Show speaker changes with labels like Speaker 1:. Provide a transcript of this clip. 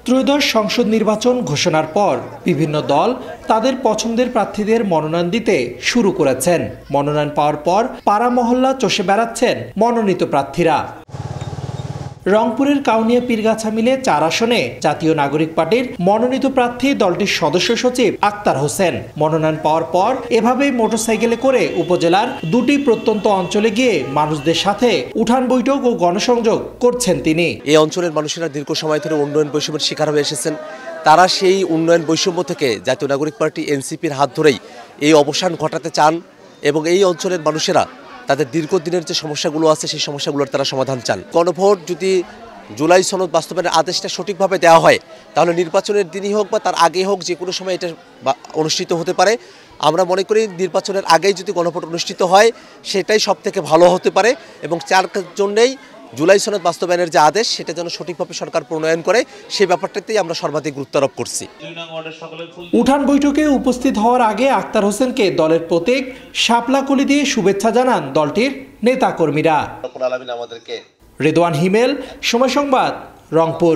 Speaker 1: ত্রয়োদশ সংসদ নির্বাচন ঘোষণার পর বিভিন্ন দল তাদের পছন্দের প্রার্থীদের মনোনয়ন দিতে শুরু করেছেন। মনোনয়ন পাওয়ার পর পাড়া মহল্লা চষে বেড়াচ্ছেন মনোনীত প্রার্থীরা। রংপুরের কাউনিয়া পীরগাছা মিলে 4 আসনে জাতীয় নাগরিক পার্টির মনোনীত প্রার্থী দলটির সদস্য সচিব আক্তার হোসেন। মনোনয়ন পাওয়ার পর এভাবেই মোটরসাইকেলে করে উপজেলার 2টি প্রত্যন্ত অঞ্চলে গিয়ে মানুষদের সাথে উঠান বৈঠক ও গণসংযোগ করছেন তিনি।
Speaker 2: এই অঞ্চলের মানুষেরা দীর্ঘ সময় ধরে উন্নয়ন বৈষম্যের শিকার হয়ে এসেছেন। তারা সেই উন্নয়ন বৈষম্য থেকে জাতীয় নাগরিক পার্টি এনসিপির হাত ধরেই এই অবসান ঘটাতে চান এবং এই অঞ্চলের মানুষেরা তাদের দীর্ঘদিনের যে সমস্যাগুলো আছে সেই সমস্যাগুলোর তারা সমাধান চান। গণভোট যদি জুলাই সনদ বাস্তবায়নের আদেশটা সঠিকভাবে দেওয়া হয় তাহলে নির্বাচনের দিনই হোক বা তার আগে হোক যে কোনো সময় এটা অনুষ্ঠিত হতে পারে। আমরা মনে করি নির্বাচনের আগেই যদি গণভোট অনুষ্ঠিত হয় সেটাই সবথেকে ভালো হতে পারে এবং যার জন্যেই জুলাই সনদ বাস্তবায়নের যে আদেশ সেটা যেন সঠিকভাবে সরকার প্রণয়ন করে সেই ব্যাপারটাতেই আমরা সর্বাধিক গুরুত্ব আরোপ করছি।
Speaker 1: উঠান বৈঠকে উপস্থিত হওয়ার আগে আক্তার হোসেনকে দলের প্রতীক শাপলা কলি দিয়ে শুভেচ্ছা জানান দলটির নেতাকর্মীরা। রেদওয়ান হিমেল, সময় সংবাদ, রংপুর।